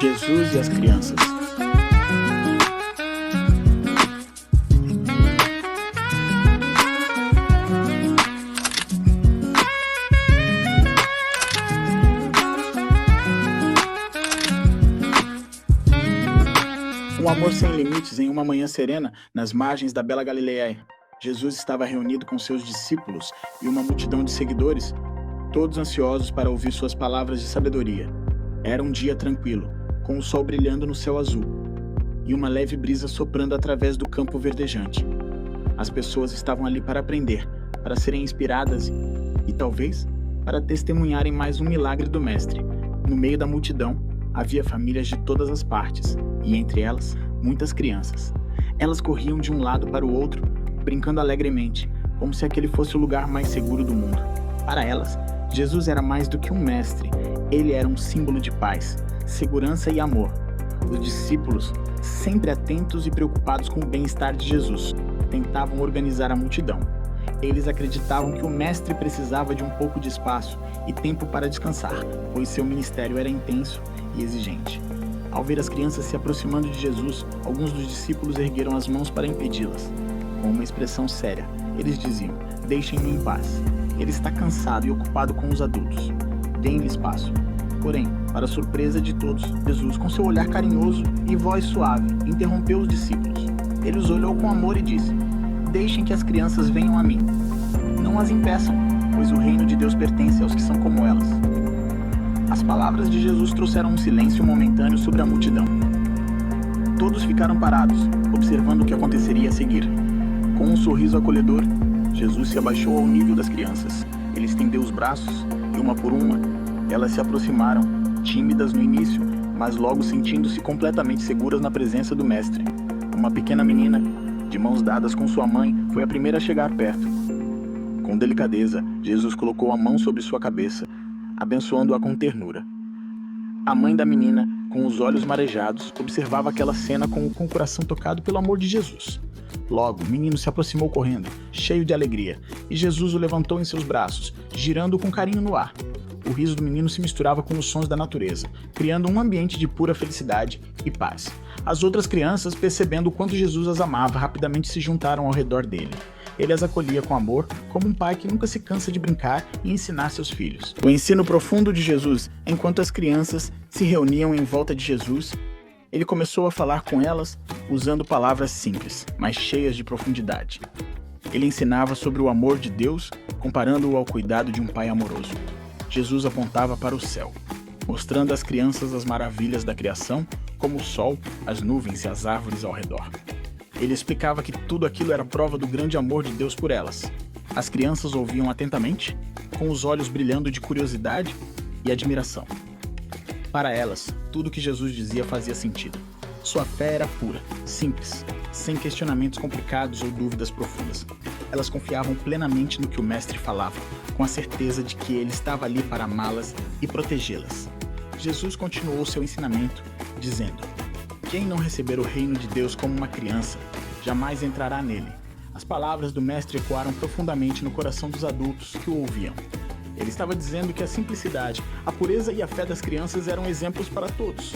Jesus e as crianças. Um amor sem limites em uma manhã serena, nas margens da bela Galileia. Jesus estava reunido com seus discípulos e uma multidão de seguidores, todos ansiosos para ouvir suas palavras de sabedoria. Era um dia tranquilo, com o sol brilhando no céu azul e uma leve brisa soprando através do campo verdejante. As pessoas estavam ali para aprender, para serem inspiradas e, talvez, para testemunharem mais um milagre do Mestre. No meio da multidão, havia famílias de todas as partes, e entre elas, muitas crianças. Elas corriam de um lado para o outro, brincando alegremente, como se aquele fosse o lugar mais seguro do mundo. Para elas, Jesus era mais do que um mestre. Ele era um símbolo de paz, segurança e amor. Os discípulos, sempre atentos e preocupados com o bem-estar de Jesus, tentavam organizar a multidão. Eles acreditavam que o mestre precisava de um pouco de espaço e tempo para descansar, pois seu ministério era intenso e exigente. Ao ver as crianças se aproximando de Jesus, alguns dos discípulos ergueram as mãos para impedi-las. Com uma expressão séria, eles diziam: "Deixem-no em paz. Ele está cansado e ocupado com os adultos. Deem-lhe espaço." Porém, para surpresa de todos, Jesus, com seu olhar carinhoso e voz suave, interrompeu os discípulos. Ele os olhou com amor e disse: "Deixem que as crianças venham a mim. Não as impeçam, pois o reino de Deus pertence aos que são como elas." As palavras de Jesus trouxeram um silêncio momentâneo sobre a multidão. Todos ficaram parados, observando o que aconteceria a seguir. Com um sorriso acolhedor, Jesus se abaixou ao nível das crianças. Ele estendeu os braços e, uma por uma, elas se aproximaram, tímidas no início, mas logo sentindo-se completamente seguras na presença do Mestre. Uma pequena menina, de mãos dadas com sua mãe, foi a primeira a chegar perto. Com delicadeza, Jesus colocou a mão sobre sua cabeça, abençoando-a com ternura. A mãe da menina, com os olhos marejados, observava aquela cena com o coração tocado pelo amor de Jesus. Logo, o menino se aproximou correndo, cheio de alegria, e Jesus o levantou em seus braços, girando-o com carinho no ar. O riso do menino se misturava com os sons da natureza, criando um ambiente de pura felicidade e paz. As outras crianças, percebendo o quanto Jesus as amava, rapidamente se juntaram ao redor dele. Ele as acolhia com amor, como um pai que nunca se cansa de brincar e ensinar seus filhos. O ensino profundo de Jesus, enquanto as crianças se reuniam em volta de Jesus, ele começou a falar com elas usando palavras simples, mas cheias de profundidade. Ele ensinava sobre o amor de Deus, comparando-o ao cuidado de um pai amoroso. Jesus apontava para o céu, mostrando às crianças as maravilhas da criação, como o sol, as nuvens e as árvores ao redor. Ele explicava que tudo aquilo era prova do grande amor de Deus por elas. As crianças ouviam atentamente, com os olhos brilhando de curiosidade e admiração. Para elas, tudo que Jesus dizia fazia sentido. Sua fé era pura, simples, sem questionamentos complicados ou dúvidas profundas. Elas confiavam plenamente no que o Mestre falava, com a certeza de que ele estava ali para amá-las e protegê-las. Jesus continuou seu ensinamento, dizendo: "Quem não receber o reino de Deus como uma criança, jamais entrará nele." As palavras do Mestre ecoaram profundamente no coração dos adultos que o ouviam. Ele estava dizendo que a simplicidade, a pureza e a fé das crianças eram exemplos para todos.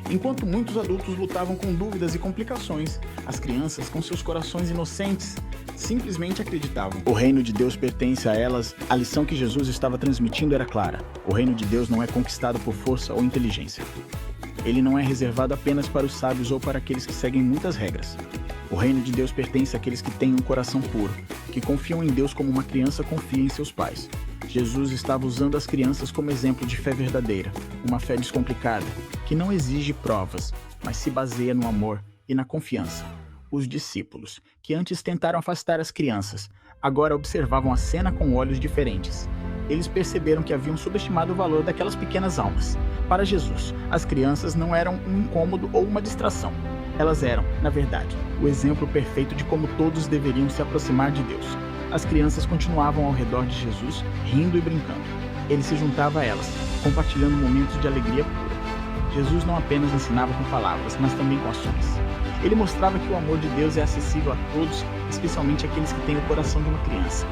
Enquanto muitos adultos lutavam com dúvidas e complicações, as crianças, com seus corações inocentes, simplesmente acreditavam. O reino de Deus pertence a elas. A lição que Jesus estava transmitindo era clara. O reino de Deus não é conquistado por força ou inteligência. Ele não é reservado apenas para os sábios ou para aqueles que seguem muitas regras. O reino de Deus pertence àqueles que têm um coração puro, que confiam em Deus como uma criança confia em seus pais. Jesus estava usando as crianças como exemplo de fé verdadeira, uma fé descomplicada, que não exige provas, mas se baseia no amor e na confiança. Os discípulos, que antes tentaram afastar as crianças, agora observavam a cena com olhos diferentes. Eles perceberam que haviam subestimado o valor daquelas pequenas almas. Para Jesus, as crianças não eram um incômodo ou uma distração. Elas eram, na verdade, o exemplo perfeito de como todos deveriam se aproximar de Deus. As crianças continuavam ao redor de Jesus, rindo e brincando. Ele se juntava a elas, compartilhando momentos de alegria pura. Jesus não apenas ensinava com palavras, mas também com ações. Ele mostrava que o amor de Deus é acessível a todos, especialmente aqueles que têm o coração de uma criança.